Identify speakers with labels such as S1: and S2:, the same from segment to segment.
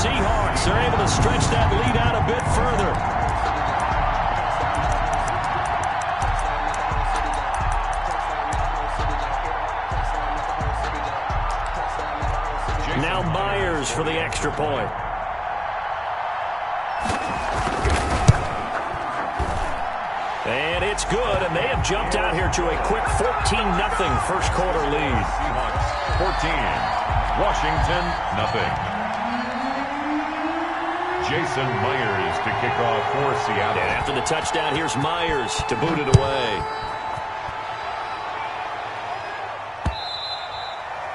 S1: Seahawks are able to stretch that lead out a bit further. Now Myers for the extra point. And it's good, and they have jumped out here to a quick 14-0 first quarter lead.
S2: Seahawks 14, Washington 0. Jason Myers to kick off for Seattle.
S1: And after the touchdown, here's Myers to boot it away.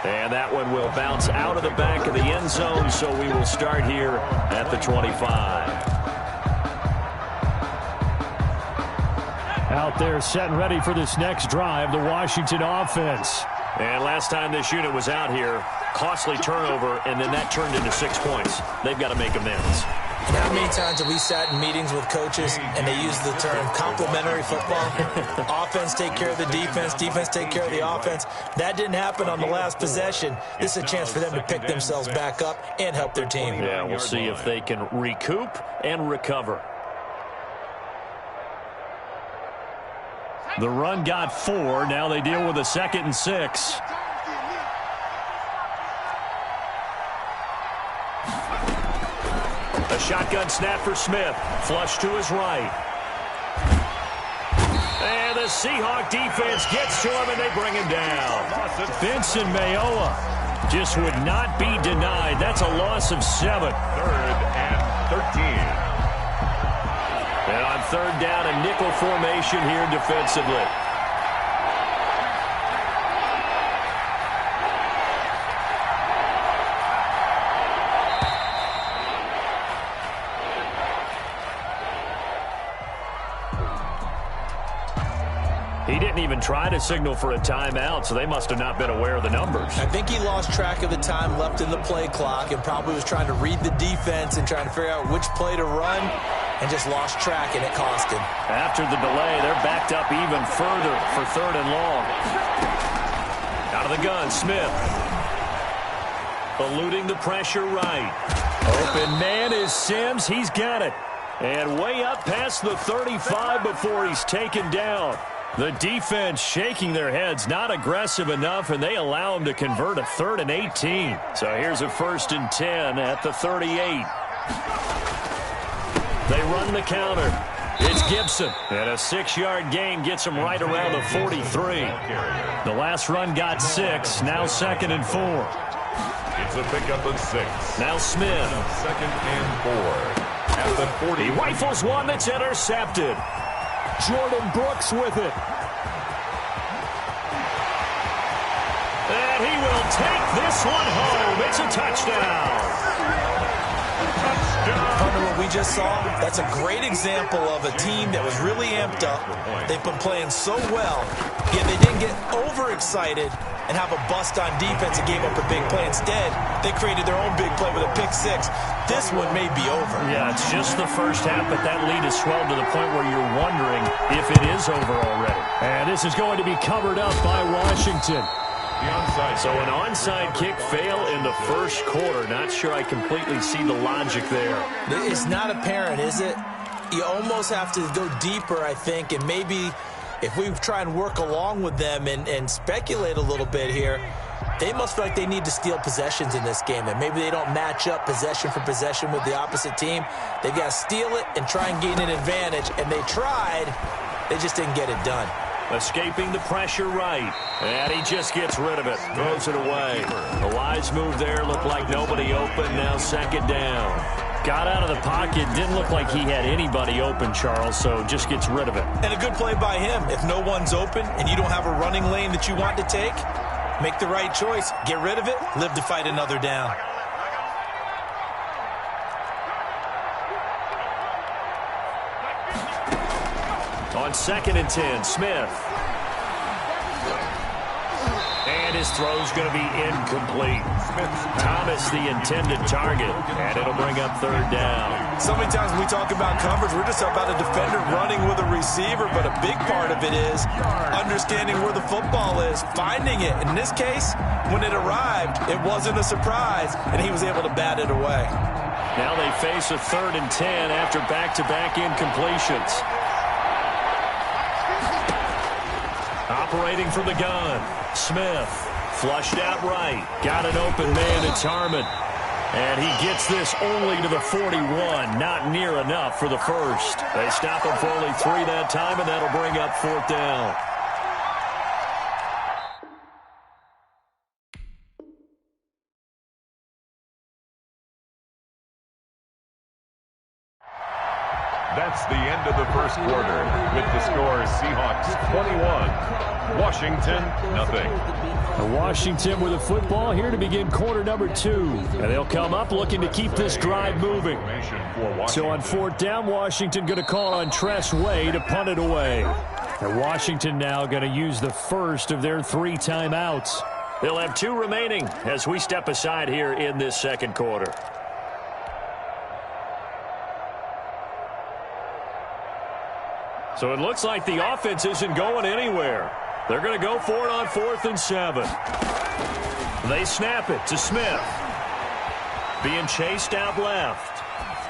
S1: And that one will bounce out of the back of the end zone, so we will start here at the 25.
S3: Out there set and ready for this next drive, the Washington offense.
S1: And last time this unit was out here, costly turnover, and then that turned into 6 points. They've got to make amends.
S4: And how many times have we sat in meetings with coaches and they use the term complementary football? Offense take care of the defense, defense take care of the offense. That didn't happen on the last possession. This is a chance for them to pick themselves back up and help their team.
S1: Yeah, we'll see if they can recoup and recover.
S3: The run got 4. Now they deal with a 2nd and 6.
S1: A shotgun snap for Smith. Flush to his right. And the Seahawk defense gets to him, and they bring him down.
S3: Benson Mayowa just would not be denied. That's a loss of 7.
S2: 3rd and 13.
S1: And on 3rd down, a nickel formation here defensively. He didn't even try to signal for a timeout, so they must have not been aware of the numbers.
S4: I think he lost track of the time left in the play clock and probably was trying to read the defense and trying to figure out which play to run and just lost track, and it cost him.
S1: After the delay, they're backed up even further for 3rd and long. Out of the gun, Smith. Eluding the pressure right. Open man is Sims. He's got it. And way up past the 35 before he's taken down. The defense shaking their heads, not aggressive enough, and they allow him to convert a 3rd and 18. So here's a 1st and 10 at the 38. They run the counter. It's Gibson. And a 6-yard gain gets him right around the 43.
S3: The last run got 6. Now 2nd and 4.
S2: It's a pickup of 6.
S1: Now Smith.
S2: 2nd and 4. At the 40.
S1: He rifles one that's intercepted.
S3: Jordan Brooks with it.
S1: And he will take this one home. It's a touchdown.
S4: Partner, what we just saw, that's a great example of a team that was really amped up. They've been playing so well, yet they didn't get overexcited and have a bust on defense and gave up a big play. Instead, they created their own big play with a pick-6. This one may be over.
S1: Yeah, it's just the first half, but that lead has swelled to the point where you're wondering if it is over already.
S3: And this is going to be covered up by Washington.
S1: So an onside kick fail in the first quarter. Not sure I completely see the logic there.
S4: It's not apparent, is it? You almost have to go deeper, I think, and maybe if we try and work along with them and speculate a little bit here, they must feel like they need to steal possessions in this game, and maybe they don't match up possession for possession with the opposite team. They've got to steal it and try and gain an advantage, and they tried. They just didn't get it done.
S1: Escaping the pressure right. And he just gets rid of it. Throws it away. A wise move there. Looked like nobody open. Now 2nd down. Got out of the pocket. Didn't look like he had anybody open, Charles, so just gets rid of it.
S4: And a good play by him. If no one's open and you don't have a running lane that you want to take, make the right choice. Get rid of it. Live to fight another down.
S1: On 2nd and 10, Smith. And his throw's going to be incomplete. Thomas, the intended target, and it'll bring up 3rd down.
S4: So many times when we talk about coverage, we're just about a defender running with a receiver, but a big part of it is understanding where the football is, finding it. In this case, when it arrived, it wasn't a surprise, and he was able to bat it away.
S1: Now they face a 3rd and 10 after back-to-back incompletions. Operating from the gun, Smith. Flushed out right. Got an open man. It's Harmon. And he gets this only to the 41. Not near enough for the first. They stop him for only 3 that time, and that'll bring up 4th down.
S2: That's the end of the first quarter with the score Seahawks 21, Washington nothing.
S1: Washington with the football here to begin quarter number 2. And they'll come up looking to keep this drive moving. So on 4th down, Washington going to call on Tress Way to punt it away. And Washington now going to use the first of their 3 timeouts. They'll have 2 remaining as we step aside here in this second quarter. So it looks like the offense isn't going anywhere. They're going to go for it on 4th and 7. They snap it to Smith. Being chased out left.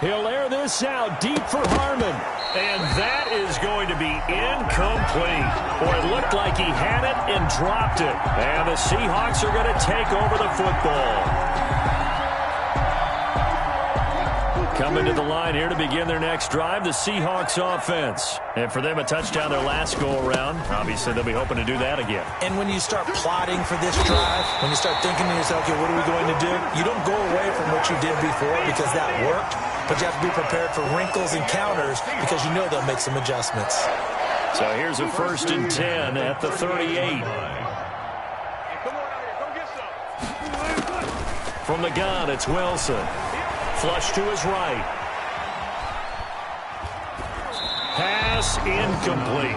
S1: He'll air this out deep for Harmon. And that is going to be incomplete. Or it looked like he had it and dropped it. And the Seahawks are going to take over the football. Coming to the line here to begin their next drive, the Seahawks offense. And for them, a touchdown their last go-around. Obviously, they'll be hoping to do that again.
S4: And when you start plotting for this drive, when you start thinking to yourself, okay, what are we going to do? You don't go away from what you did before because that worked, but you have to be prepared for wrinkles and counters because you know they'll make some adjustments.
S1: So here's a 1st and 10 at the 38. From the gun, it's Wilson. Flush to his right. Pass incomplete.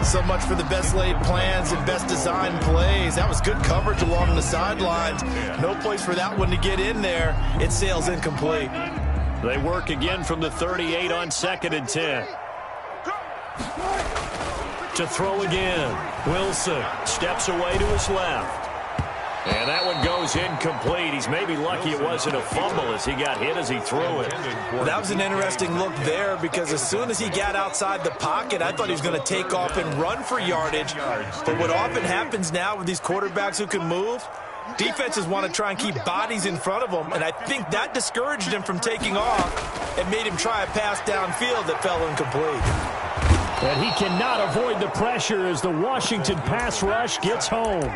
S4: So much for the best laid plans and best designed plays. That was good coverage along the sidelines. No place for that one to get in there. It sails incomplete.
S1: They work again from the 38 on 2nd and 10. To throw again. Wilson steps away to his left. And that one goes incomplete. He's maybe lucky it wasn't a fumble as he got hit as he threw it.
S4: Well, that was an interesting look there because as soon as he got outside the pocket, I thought he was going to take off and run for yardage. But what often happens now with these quarterbacks who can move, defenses want to try and keep bodies in front of them, and I think that discouraged him from taking off and made him try a pass downfield that fell incomplete.
S1: And he cannot avoid the pressure as the Washington pass rush gets home.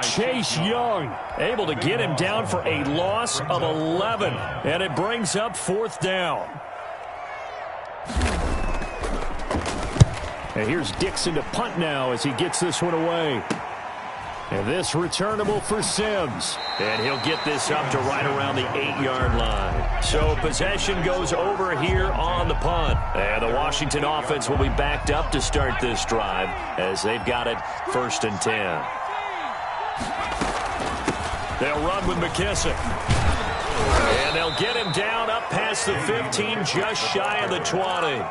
S1: Chase Young able to get him down for a loss of 11. And it brings up 4th down. And here's Dixon to punt now as he gets this one away. And this returnable for Sims. And he'll get this up to right around the 8-yard line. So possession goes over here on the punt. And the Washington offense will be backed up to start this drive as they've got it 1st and 10. They'll run with McKissick. And they'll get him down up past the 15, just shy of the 20.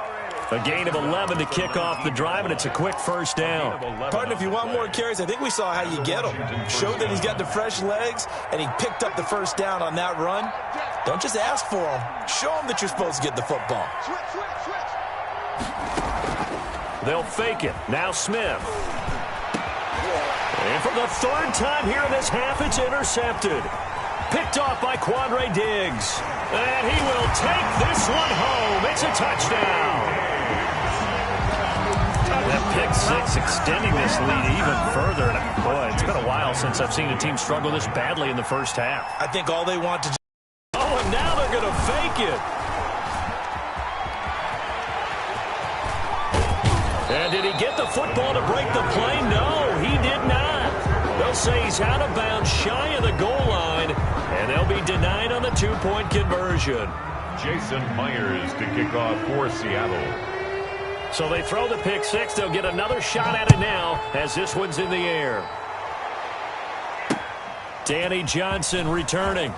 S1: A gain of 11 to kick off the drive, and it's a quick 1st down.
S4: Pardon, if you want more carries, I think we saw how you get him. Showed that he's got the fresh legs, and he picked up the 1st down on that run. Don't just ask for him. Show him that you're supposed to get the football.
S1: They'll fake it. Now Smith. And for the 3rd time here in this half, it's intercepted. Picked off by Quandre Diggs. And he will take this one home. It's a touchdown. That pick 6 extending this lead even further. And boy, it's been a while since I've seen a team struggle this badly in the first half.
S4: I think all they want to do.
S1: Oh, and now they're going to fake it. And did he get the football to break the play? No, he did not. They'll say he's out of bounds, shy of the goal line, and they'll be denied on the 2-point conversion.
S2: Jason Myers to kick off for Seattle.
S1: So they throw the pick 6. They'll get another shot at it now as this one's in the air. Danny Johnson returning.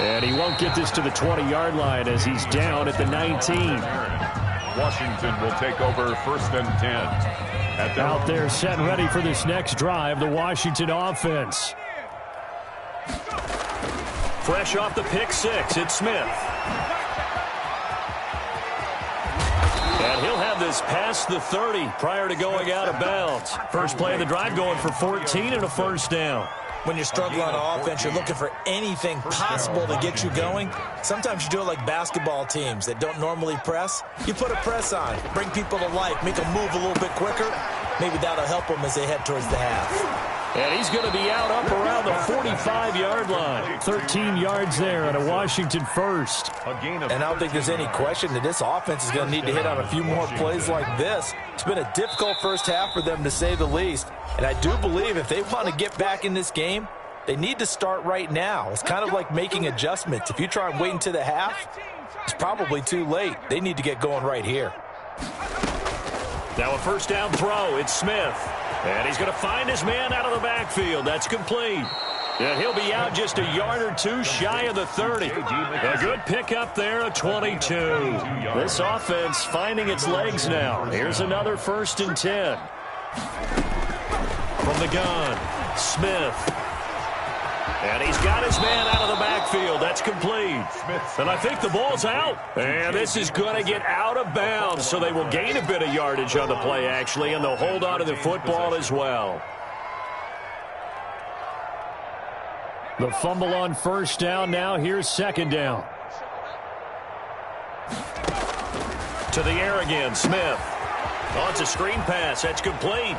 S1: And he won't get this to the 20-yard line as he's down at the 19.
S2: Washington will take over 1st and 10.
S1: Out there set and ready for this next drive, the Washington offense. Fresh off the pick six, it's Smith. And he'll have this past the 30 prior to going out of bounds. First play of the drive going for 14 and a first down.
S4: When you're struggling on offense, you're looking for anything possible to get you going. Sometimes you do it like basketball teams that don't normally press. You put a press on, bring people to life, make them move a little bit quicker. Maybe that'll help them as they head towards the half.
S1: And he's going to be out up around the 45-yard line. 13 yards there on a Washington first.
S4: And I don't think there's any question that this offense is going to need to hit on a few more plays like this. It's been a difficult first half for them, to say the least. And I do believe if they want to get back in this game, they need to start right now. It's kind of like making adjustments. If you try and wait until the half, it's probably too late. They need to get going right here.
S1: Now a first down throw. It's Smith. And he's going to find his man out of the backfield. That's complete. And he'll be out just a yard or two shy of the 30. A good pickup there, a 22. This offense finding its legs now. Here's another 1st and 10. From the gun, Smith. And he's got his man out of the backfield. That's complete. And I think the ball's out. And this is going to get out of bounds, so they will gain a bit of yardage on the play, actually, and they'll hold on to the football as well.
S3: The fumble on first down. Now here's second down.
S1: To the air again, Smith. Oh, it's a screen pass. That's complete.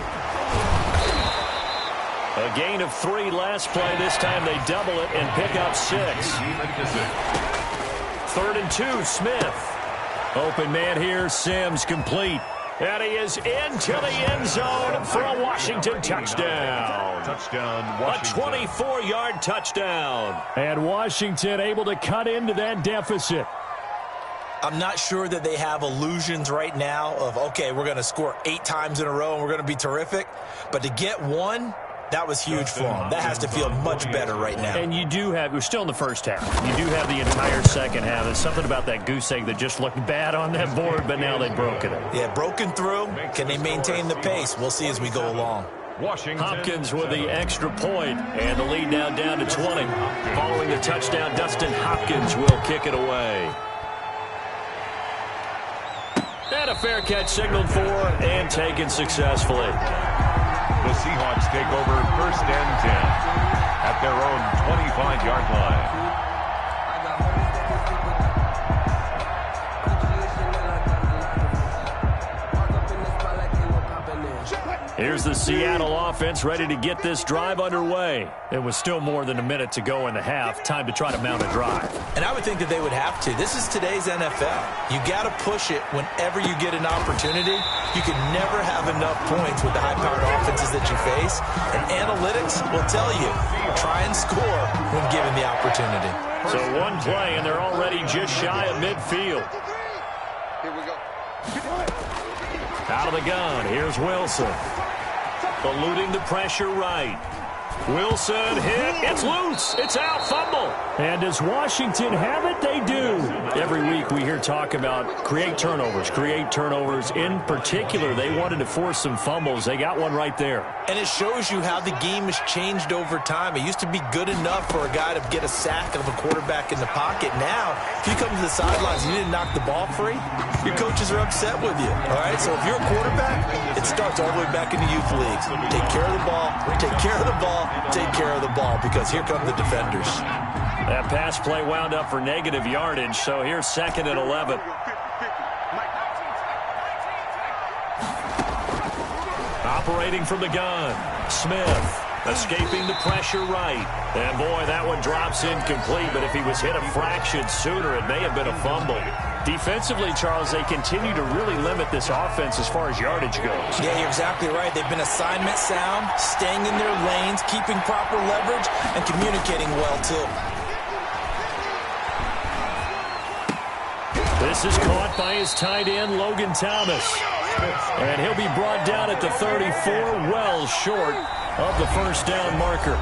S1: A gain of 3 last play. This time they double it and pick up 6. 3rd and 2, Smith.
S3: Open man here, Sims, complete.
S1: And he is into the end zone for a Washington touchdown.
S2: Touchdown, Washington.
S1: A 24-yard touchdown.
S3: And Washington able to cut into that deficit.
S4: I'm not sure that they have illusions right now of, okay, we're going to score 8 times in a row and we're going to be terrific. But to get one, that was huge for them. That has to feel much better right now.
S3: And you do have, we're still in the first half. You do have the entire second half. There's something about that goose egg that just looked bad on that board, but now they've broken it.
S4: Yeah, broken through. Can they maintain the pace? We'll see as we go along.
S2: Washington.
S1: Hopkins with the extra point, and the lead now down to 20. Following the touchdown, Dustin Hopkins will kick it away. And a fair catch signaled for and taken successfully.
S2: The Seahawks take over 1st and 10 at their own 25-yard line.
S1: Here's the Seattle offense ready to get this drive underway.
S3: It was still more than a minute to go in the half. Time to try to mount a drive.
S4: And I would think that they would have to. This is today's NFL. You got to push it whenever you get an opportunity. You can never have enough points with the high-powered offenses that you face. And analytics will tell you, try and score when given the opportunity.
S1: So one play, and they're already just shy of midfield.
S5: Here we go.
S1: Out of the gun, here's Wilson. Eluding the pressure right. Wilson hit. It's loose. It's out. Fumble.
S3: And does Washington have it? They do. Every week we hear talk about create turnovers. In particular, they wanted to force some fumbles. They got one right there.
S4: And it shows you how the game has changed over time. It used to be good enough for a guy to get a sack of a quarterback in the pocket. Now, if you come to the sidelines and you didn't knock the ball free, your coaches are upset with you. All right? So if you're a quarterback, it starts all the way back in the youth leagues. Take care of the ball. Take care of the ball. Take care of the ball, because here come the defenders.
S1: That pass play wound up for negative yardage, so here's 2nd and 11. Operating from the gun, Smith escaping the pressure right. And boy, that one drops incomplete, but if he was hit a fraction sooner, it may have been a fumble. Defensively, Charles, they continue to really limit this offense as far as yardage goes.
S4: Yeah, you're exactly right. They've been assignment sound, staying in their lanes, keeping proper leverage, and communicating well, too.
S3: This is caught by his tight end, Logan Thomas. And he'll be brought down at the 34, well short of the first down marker.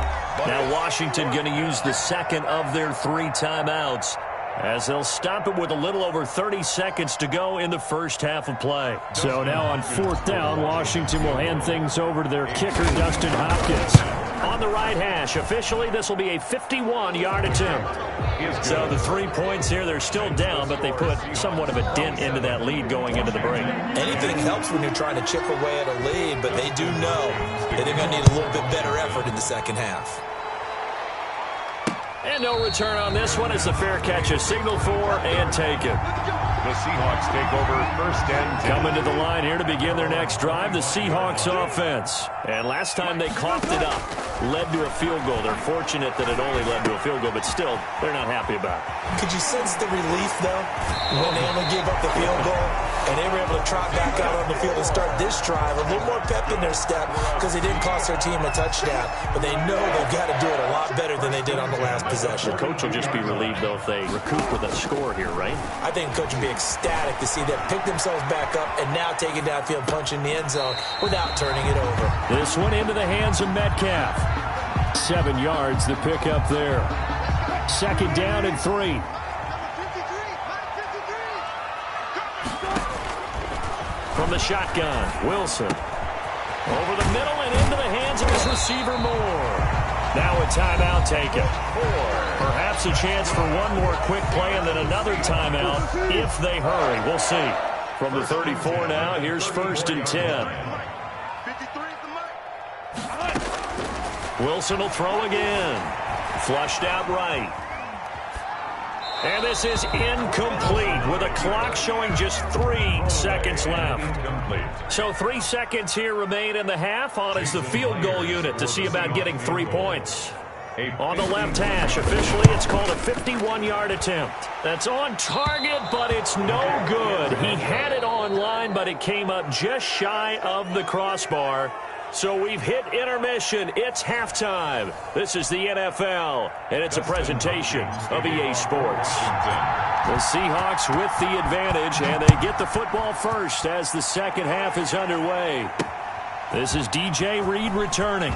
S3: Now Washington going to use the second of their 3 timeouts, as they'll stop it with a little over 30 seconds to go in the first half of play. So now on 4th down, Washington will hand things over to their kicker, Dustin Hopkins.
S1: on the right hash. Officially, this will be a 51-yard attempt. So the 3 points here, they're still down, but they put somewhat of a dent into that lead going into the break.
S4: Anything helps when you're trying to chip away at a lead, but they do know that they're going to need a little bit better effort in the second half.
S1: And no return on this one as the fair catch is signaled for and taken.
S2: The Seahawks take over first and 10.
S1: Coming to the line here to begin their next drive, the Seahawks offense. And last time they coughed it up, led to a field goal. They're fortunate that it only led to a field goal, but still, they're not happy about it.
S4: Could you sense the relief, though, when they only gave up the field goal and they were able to trot back out on the field and start this drive? A little more pep in their step because they didn't cost their team a touchdown, but they know they've got to do it a lot better than they did on the last possession.
S1: The coach will just be relieved, though, if they recoup with a score here, right?
S4: I think the coach will be ecstatic to see them pick themselves back up and now take it downfield, punch in the end zone without turning it over.
S1: This one into the hands of Metcalf. 7 yards the pickup there. Second down and 3. From the shotgun, Wilson. Over the middle and into the hands of his receiver, Moore. Now a timeout taken. Perhaps a chance for one more quick play and then another timeout if they hurry. We'll see. From the 34 now, here's first and 10. Wilson will throw again. Flushed out right. And this is incomplete with a clock showing just 3 seconds left. So 3 seconds here remain in the half. On is the field goal unit to see about getting 3 points. On the left hash, officially it's called a 51-yard attempt. That's on target, but it's no good. He had it on line, but it came up just shy of the crossbar. So we've hit intermission. It's halftime. This is the NFL, and it's a presentation of EA Sports. The Seahawks with the advantage, and they get the football first as the second half is underway. This is DJ Reed returning.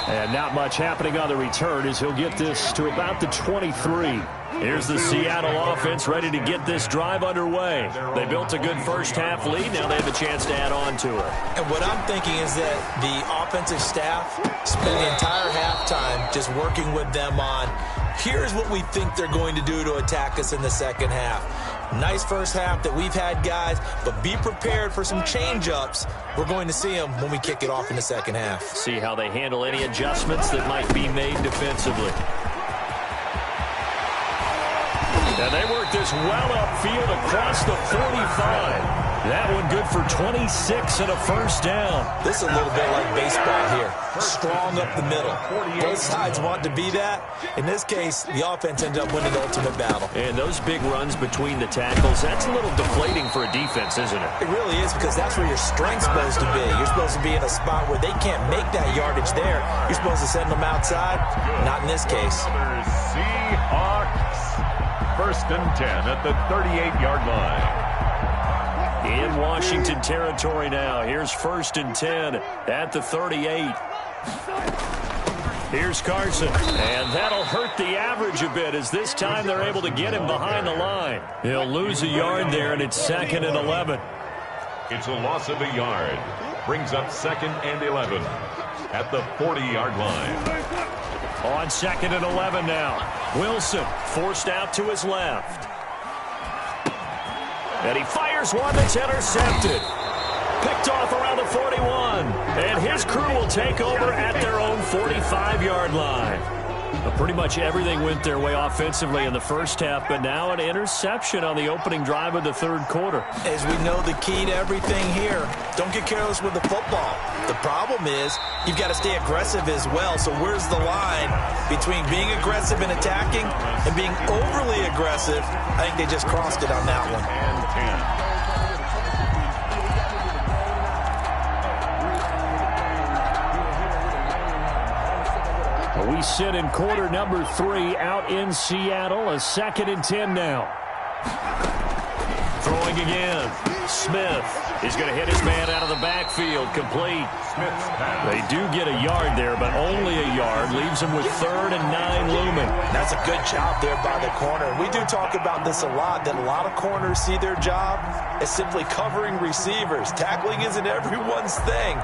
S1: And not much happening on the return as he'll get this to about the 23. Here's the Seattle offense ready to get this drive underway. They built a good first half lead. Now they have a chance to add on to it.
S4: And what I'm thinking is that the offensive staff spent the entire halftime just working with them on, here's what we think they're going to do to attack us in the second half. Nice first half that we've had, guys, but be prepared for some change-ups. We're going to see them when we kick it off in the second half.
S1: See how they handle any adjustments that might be made defensively. And they work this well upfield across the 45. That one good for 26 and a first down.
S4: This is a little bit like baseball here. Strong up the middle. Both sides want to be that. In this case, the offense ended up winning the ultimate battle.
S1: And those big runs between the tackles, that's a little deflating for a defense, isn't it?
S4: It really is, because that's where your strength's supposed to be. You're supposed to be in a spot where they can't make that yardage there. You're supposed to send them outside. Not in this case.
S2: Seahawks. First and 10 at the 38-yard line.
S1: In Washington territory now. Here's first and 10 at the 38. Here's Carson. And that'll hurt the average a bit as this time they're able to get him behind the line. He'll lose a yard there, and it's second and 11.
S2: It's a loss of a yard. Brings up second and 11 at the 40-yard line.
S1: On second and 11 now. Wilson forced out to his left. And he fires one that's intercepted. Picked off around the 41. And his crew will take over at their own 45-yard line. Pretty much everything went their way offensively in the first half, but now an interception on the opening drive of the third quarter.
S4: As we know, the key to everything here, don't get careless with the football. The problem is you've got to stay aggressive as well. So where's the line between being aggressive and attacking and being overly aggressive? I think they just crossed it on that one.
S2: And 10.
S1: We sit in quarter number 3 out in Seattle. A second and 10 now. Throwing Throwing again. Smith is going to hit his man out of the backfield. Complete. They do get a yard there, but only a yard. Leaves them with 3rd and 9 looming.
S4: That's a good job there by the corner. We do talk about this a lot, that a lot of corners see their job as simply covering receivers. Tackling isn't everyone's thing.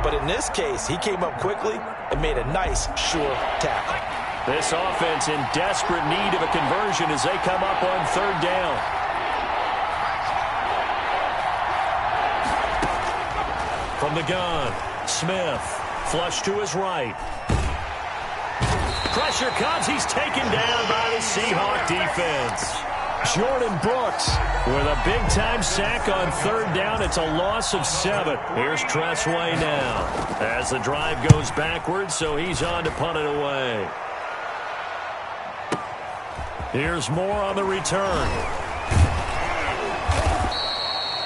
S4: But in this case, he came up quickly and made a nice, sure tackle.
S1: This offense in desperate need of a conversion as they come up on 3rd down. From the gun, Smith, flush to his right. Pressure comes. He's taken down by the Seahawk defense. Jordan Brooks with a big-time sack on 3rd down. It's a loss of 7. Here's Tressway now as the drive goes backwards, so he's on to punt it away. Here's Moore on the return.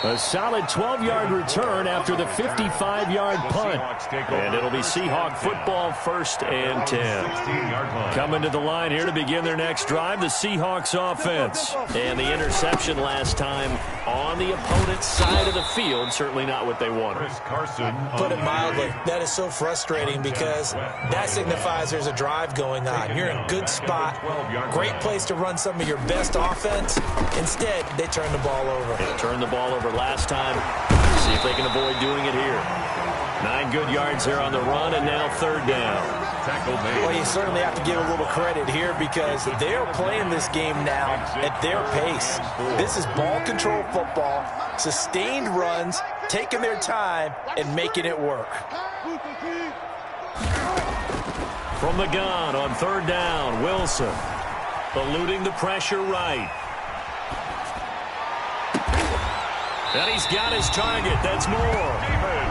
S1: A solid 12-yard return after the 55-yard punt. And it'll be Seahawk football, 1st and 10. Coming to the line here to begin their next drive, the Seahawks offense. And the interception last time on the opponent's side of the field. Certainly not what they wanted.
S4: Put it mildly, that is so frustrating because that signifies there's a drive going on. You're in a good spot. Great place to run some of your best offense. Instead, they turn the ball over.
S1: They turned the ball over last time. See if they can avoid doing it here. 9 good yards there on the run, and now 3rd down.
S4: Well, you certainly have to give a little credit here because they're playing this game now at their pace. This is ball control football, sustained runs, taking their time, and making it work.
S1: From the gun on 3rd down, Wilson eluding the pressure right. And he's got his target. That's Moore.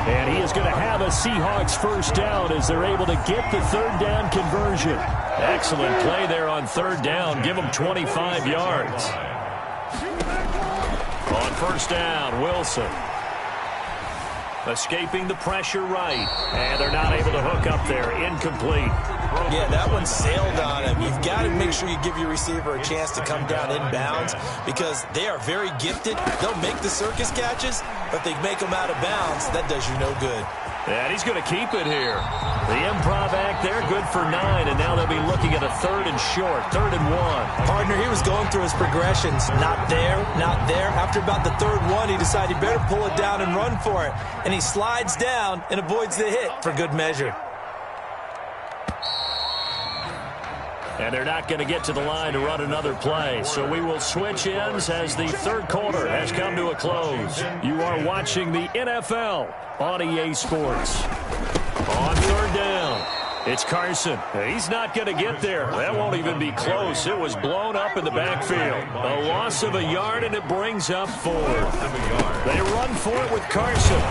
S1: And he is going to have a Seahawks 1st down as they're able to get the 3rd down conversion. Excellent play there on 3rd down. Give them 25 yards. On 1st down, Wilson. Escaping the pressure right. And they're not able to hook up there. Incomplete.
S4: Yeah, that one sailed on him. You've got to make sure you give your receiver a chance to come down inbounds because they are very gifted. They'll make the circus catches, but they make them out of bounds. That does you no good.
S1: And he's going to keep it here. The improv act there, good for 9, and now they'll be looking at a 3rd and short, 3rd and 1.
S4: Partner, he was going through his progressions. Not there, not there. After about the 3rd one, he decided he better pull it down and run for it. And he slides down and avoids the hit for good measure.
S1: And they're not going to get to the line to run another play. So we will switch ends as the 3rd quarter has come to a close. You are watching the NFL on EA Sports. On 3rd down, it's Carson. He's not going to get there. That won't even be close. It was blown up in the backfield. A loss of a yard, and it brings up 4. They run for it with Carson.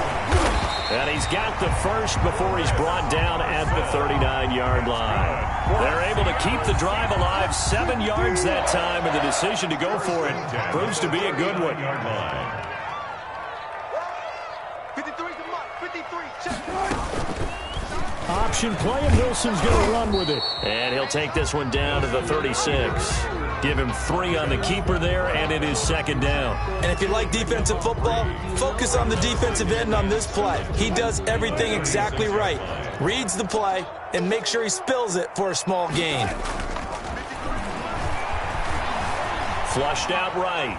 S1: And he's got the 1st before he's brought down at the 39-yard line. They're able to keep the drive alive, 7 yards that time, and the decision to go for it proves to be a good one.
S5: 53's a mark. 53, check.
S1: Option play, and Wilson's going to run with it. And he'll take this one down to the 36. Give him 3 on the keeper there, and it is 2nd down.
S4: And if you like defensive football, focus on the defensive end on this play. He does everything exactly right. Reads the play and makes sure he spills it for a small gain.
S1: Flushed out right.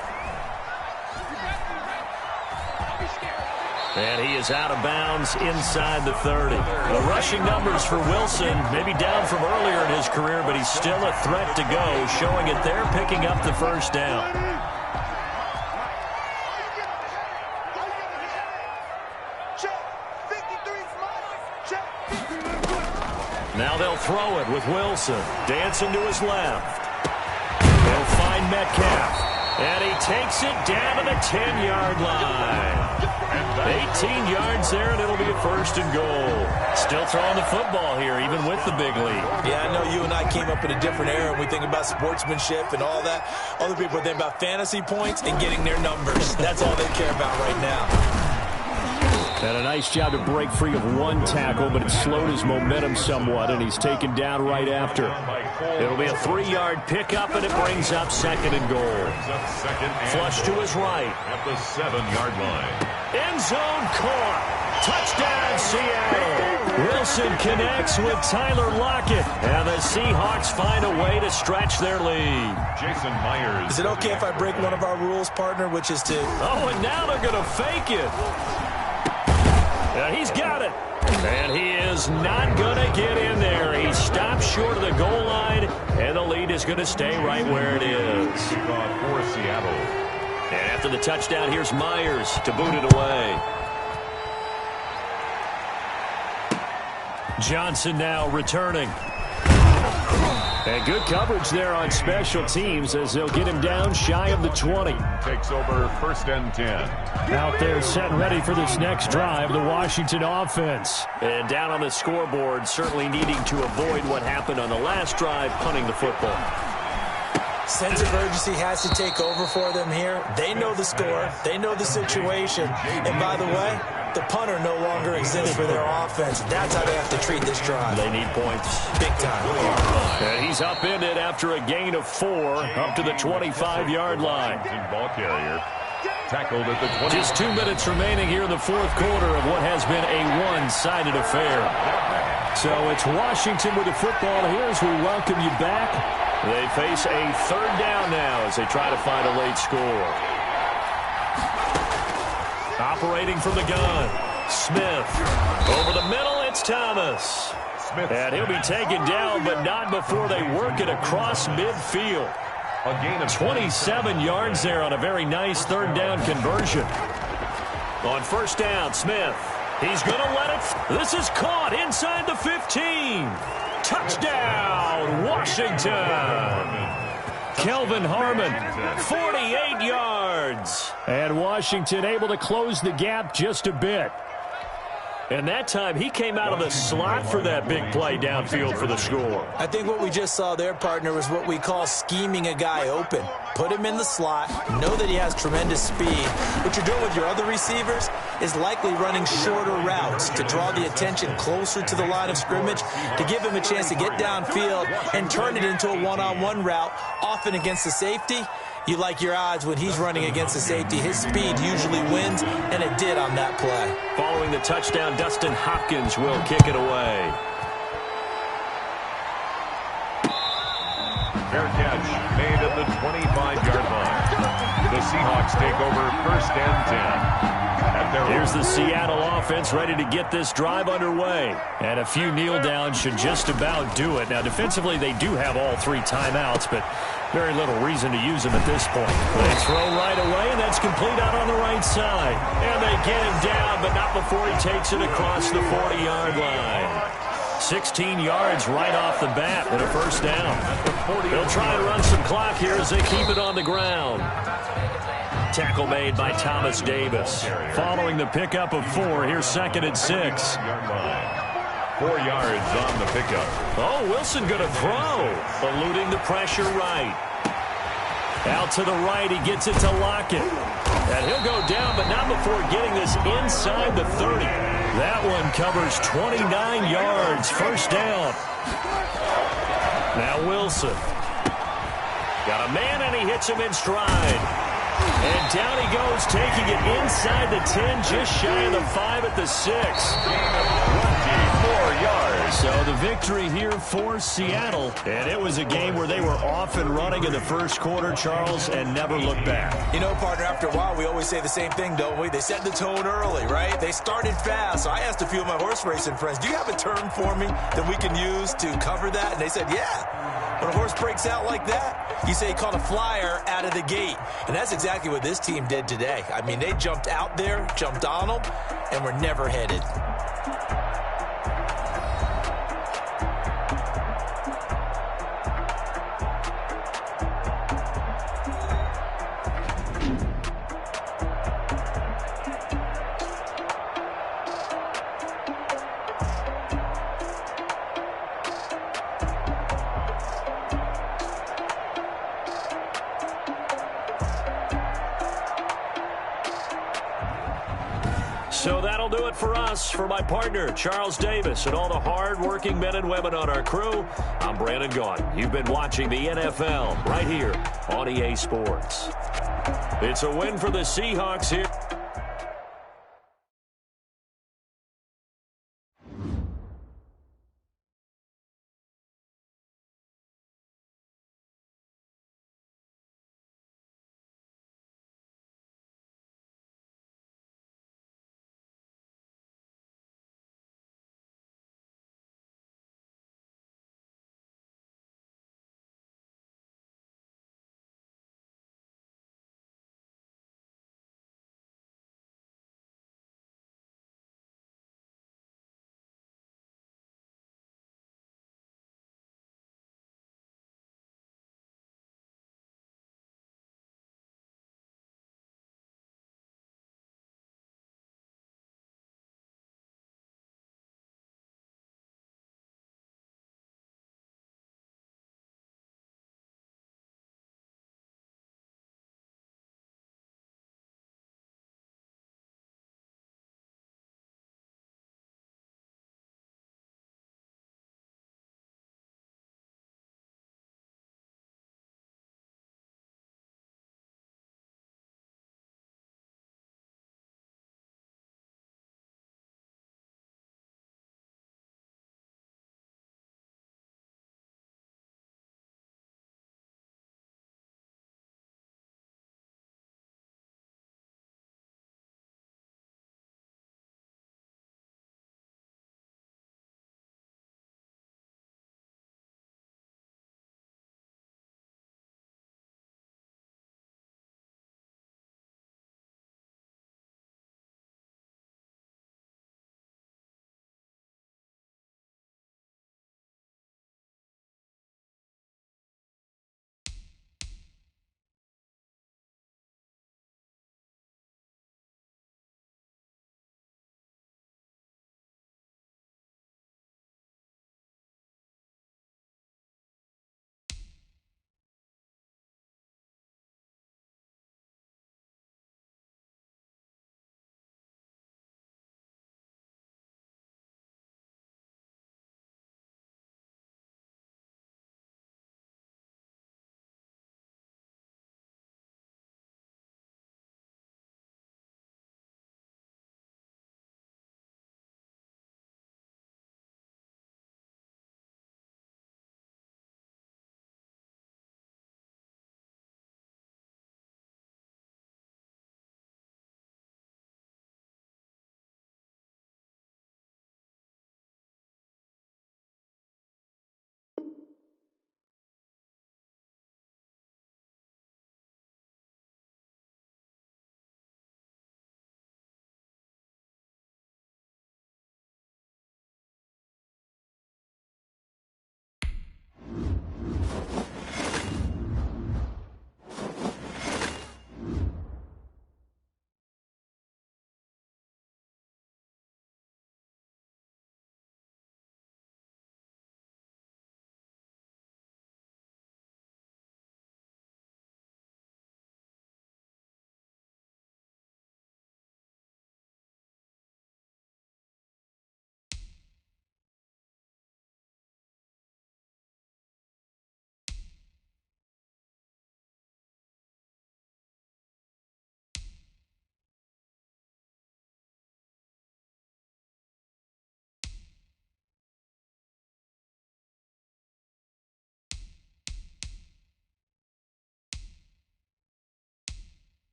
S1: And he is out of bounds inside the 30. The rushing numbers for Wilson, maybe down from earlier in his career, but he's still a threat to go, showing it there, picking up the 1st down. Now they'll throw it with Wilson. Dancing to his left. They'll find Metcalf. And he takes it down to the 10-yard line. 18 yards there, and it'll be a 1st and goal. Still throwing the football here, even with the big lead.
S4: Yeah, I know you and I came up in a different era, and we think about sportsmanship and all that. Other people think about fantasy points and getting their numbers. That's all they care about right now.
S1: And a nice job to break free of one tackle, but it slowed his momentum somewhat, and he's taken down right after. It'll be a 3-yard pickup, and it brings up 2nd and goal. Flush to his right.
S2: At the 7-yard line.
S1: End zone caught. Touchdown, Seattle. Wilson connects with Tyler Lockett. And the Seahawks find a way to stretch their lead.
S2: Jason Myers.
S4: Is it okay if I break one of our rules, partner, which is to...
S1: Oh, and now they're going to fake it. He's got it. And he is not going to get in there. He stops short of the goal line, and the lead is going to stay right where it is.
S2: Kickoff for Seattle.
S1: And after the touchdown, here's Myers to boot it away. Johnson now returning. And good coverage there on special teams as they'll get him down shy of the 20.
S2: Takes over 1st and 10.
S1: Out there set and ready for this next drive, the Washington offense. And down on the scoreboard, certainly needing to avoid what happened on the last drive, punting the football.
S4: Sense of urgency has to take over for them here. They know the score. They know the situation. And by the way, the punter no longer exists for their offense. That's how they have to treat this drive.
S1: They need points.
S4: Big time.
S1: And he's upended after a gain of 4 up to the 25-yard line.
S2: Ball carrier. Tackled at the 20.
S1: Just 2 minutes remaining here in the 4th quarter of what has been a one-sided affair. So it's Washington with the football here as we welcome you back. They face a 3rd down now as they try to find a late score. Operating from the gun, Smith. Over the middle, it's Thomas.
S2: Smith.
S1: And he'll be taken down, but not before they work it across midfield.
S2: A gain of
S1: 27 yards there on a very nice 3rd down conversion. On 1st down, Smith. He's going to let it. This is caught inside the 15. Touchdown, Washington. Kelvin Harmon, 48 yards. And Washington able to close the gap just a bit. And that time, he came out of the slot for that big play downfield for the score.
S4: I think what we just saw there, partner, was what we call scheming a guy open. Put him in the slot, know that he has tremendous speed. What you're doing with your other receivers is likely running shorter routes to draw the attention closer to the line of scrimmage, to give him a chance to get downfield and turn it into a one-on-one route, often against the safety. You like your odds when he's running against the safety. His speed usually wins, and it did on that play.
S1: Following the touchdown, Dustin Hopkins will kick it away.
S2: Fair catch made at the 25-yard line. The Seahawks take over 1st and 10.
S1: Here's the Seattle offense ready to get this drive underway. And a few kneel downs should just about do it. Now, defensively, they do have all 3 timeouts, but very little reason to use them at this point. They throw right away, and that's complete out on the right side. And they get him down, but not before he takes it across the 40-yard line. 16 yards right off the bat and a 1st down. They'll try and run some clock here as they keep it on the ground. Tackle made by Thomas Davis. Following the pickup of 4, here's 2nd and 6.
S2: 4 yards on the pickup.
S1: Oh, Wilson going to throw. Eluding the pressure right. Out to the right, he gets it to Lockett. And he'll go down, but not before getting this inside the 30. That one covers 29 yards. 1st down. Now Wilson. Got a man, and he hits him in stride. And down he goes, taking it inside the 10, just shy of the 5 at the 6. 24 yards. So the victory here for Seattle. And it was a game where they were off and running in the 1st quarter, Charles, and never looked back.
S4: You know, partner, after a while, we always say the same thing, don't we? They set the tone early, right? They started fast. So I asked a few of my horse racing friends, do you have a term for me that we can use to cover that? And they said, yeah. When a horse breaks out like that, you say he caught a flyer out of the gate. And that's exactly what this team did today. I mean, they jumped out there, jumped on them, and were never headed.
S1: So that'll do it for us. For my partner, Charles Davis, and all the hard-working men and women on our crew, I'm Brandon Gaudin. You've been watching the NFL right here on EA Sports. It's a win for the Seahawks here.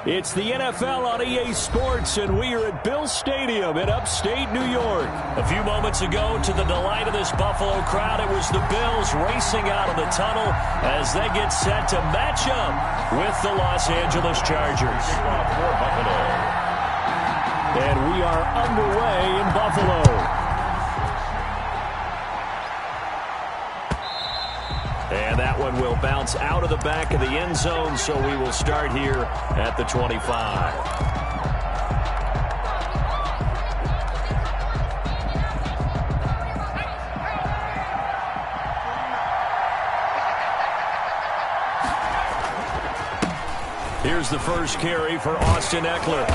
S1: It's the NFL on EA Sports, and we are at Bill Stadium in upstate New York. A few moments ago, to the delight of this Buffalo crowd, it was the Bills racing out of the tunnel as they get set to match up with the Los Angeles Chargers. And we are underway in Buffalo. And that one will bounce out of the back of the end zone, so we will start here at the 25. Here's the first carry for Austin Ekeler.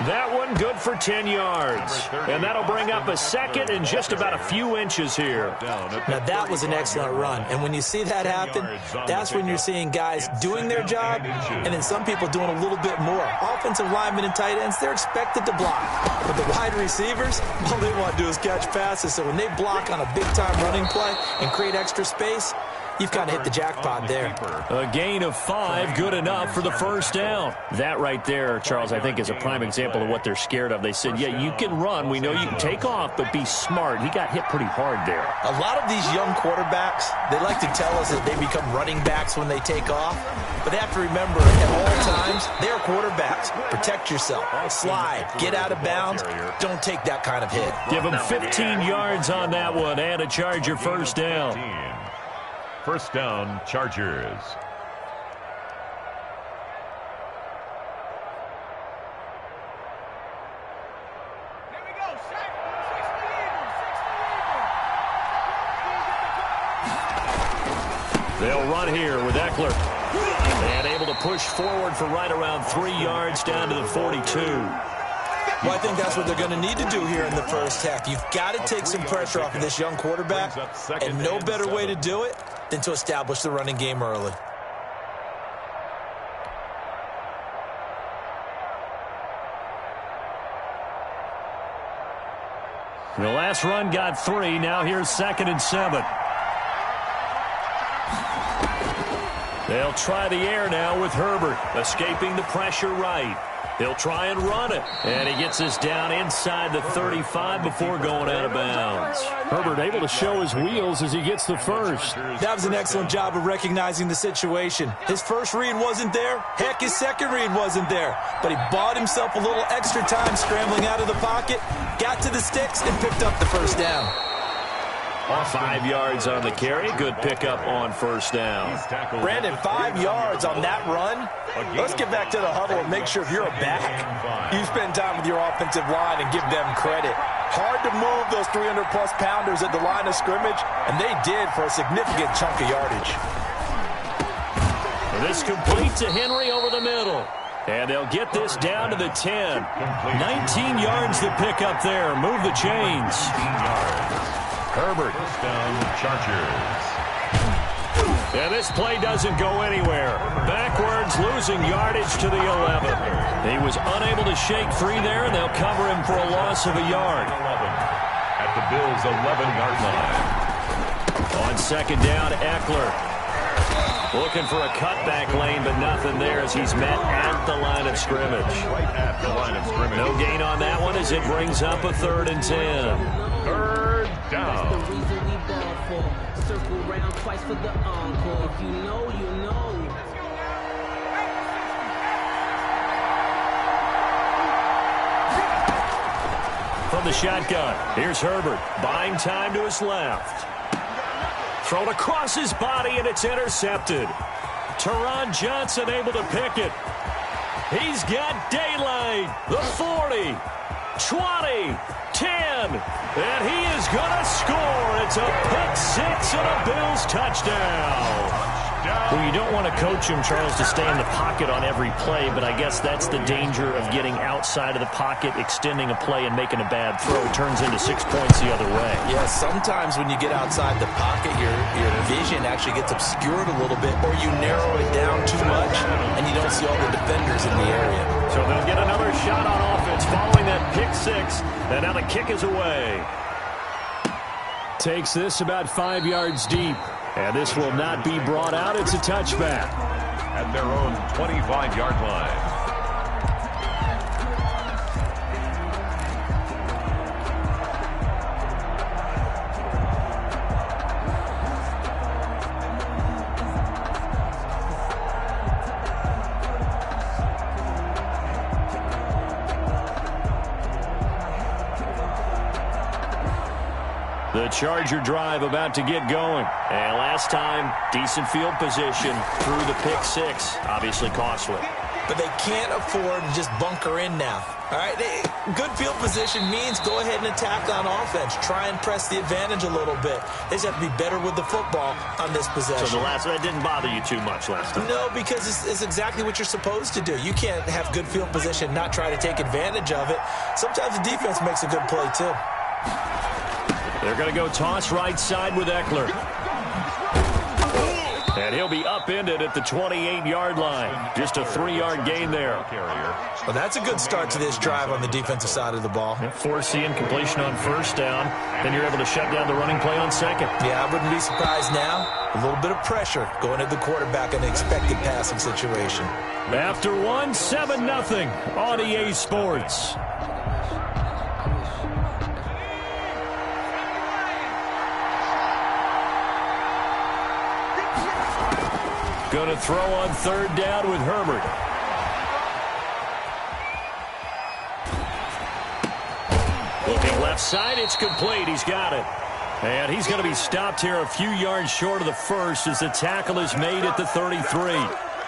S1: That one good for 10 yards. And that'll bring up a second and just about a few inches here.
S4: Now, that was an excellent run. And when you see that happen, that's when you're seeing guys doing their job and then some people doing a little bit more. Offensive linemen and tight ends, they're expected to block. But the wide receivers, all they want to do is catch passes. So when they block on a big-time running play and create extra space, you've kind of hit the jackpot there.
S1: A gain of 5, good enough for the first down. That right there, Charles, I think is a prime example of what they're scared of. They said, yeah, you can run. We know you can take off, but be smart. He got hit pretty hard there.
S4: A lot of these young quarterbacks, they like to tell us that they become running backs when they take off. But they have to remember, at all times, they're quarterbacks. Protect yourself. Slide. Get out of bounds. Don't take that kind of hit.
S1: Give him 15 yards on that one and a Charger first down.
S2: First down, Chargers.
S5: Here we go.
S1: They'll run here with Ekeler. And able to push forward for right around 3 yards down to the 42.
S4: Well, I think that's what they're going to need to do here in the first half. You've got to take some pressure off of this young quarterback, and no better way to do it than to establish the running game early.
S1: The last run got 3. Now here's 2nd and 7. They'll try the air now with Herbert, escaping the pressure right. He'll try and run it. And he gets this down inside the 35 before going out of bounds. Herbert able to show his wheels as he gets the first.
S4: That was an excellent job of recognizing the situation. His first read wasn't there. Heck, his second read wasn't there. But he bought himself a little extra time scrambling out of the pocket, got to the sticks, and picked up the first down.
S1: 5 yards on the carry. Good pickup on first down.
S4: Brandon, 5 yards on that run. Let's get back to the huddle and make sure if you're a back, you spend time with your offensive line and give them credit. Hard to move those 300-plus pounders at the line of scrimmage, and they did for a significant chunk of yardage.
S1: This complete to Henry over the middle. And they'll get this down to the 10. 19 yards to pick up there. Move the chains. Herbert.
S2: First down, Chargers.
S1: And this play doesn't go anywhere. Backwards, losing yardage to the 11. He was unable to shake free there, and they'll cover him for a loss of a yard.
S2: At the Bills' 11-yard line.
S1: On second down, Ekeler. Looking for a cutback lane, but nothing there as he's met at the line of scrimmage.
S2: Right at the line of scrimmage.
S1: No gain on that one as it brings up a 3rd and 10.
S2: Third down.
S6: That's the reason we ball for. Circle round twice for the encore. If you know, you know.
S1: From the shotgun, here's Herbert, buying time to his left. Thrown across his body, and it's intercepted. Teron Johnson able to pick it. He's got daylight. The 40, 20, 10, and he is going to score. It's a pick six and a Bills touchdown. Well, you don't want to coach him, Charles, to stay in the pocket on every play, but I guess that's the danger of getting outside of the pocket, extending a play, and making a bad throw. It turns into 6 points the other way.
S4: Yeah, sometimes when you get outside the pocket, your vision actually gets obscured a little bit, or you narrow it down too much, and you don't see all the defenders in the area.
S1: So they'll get another shot on offense following that pick six, and now the kick is away. Takes this about 5 yards deep. And this will not be brought out. It's a touchback.
S2: at their own 25-yard line.
S1: The Charger drive about to get going. And last time, decent field position through the pick six. Obviously costly.
S4: But they can't afford to just bunker in now. All right, good field position means go ahead and attack on offense. Try and press the advantage a little bit. They just have to be better with the football on this possession.
S1: So that didn't bother you too much last time?
S4: No, because it's exactly what you're supposed to do. You can't have good field position and not try to take advantage of it. Sometimes the defense makes a good play, too.
S1: They're going to go toss right side with Eckler. And he'll be upended at the 28-yard line. Just a 3-yard gain there.
S4: Well, that's a good start to this drive on the defensive side of the ball.
S1: Force the incompletion on first down. Then you're able to shut down the running play on second.
S4: Yeah, I wouldn't be surprised now. A little bit of pressure going at the quarterback in an expected passing situation.
S1: After 7-0 on EA Sports. Going to throw on third down with Herbert. Looking left side, it's complete. He's got it. And he's going to be stopped here a few yards short of the first as the tackle is made at the 33.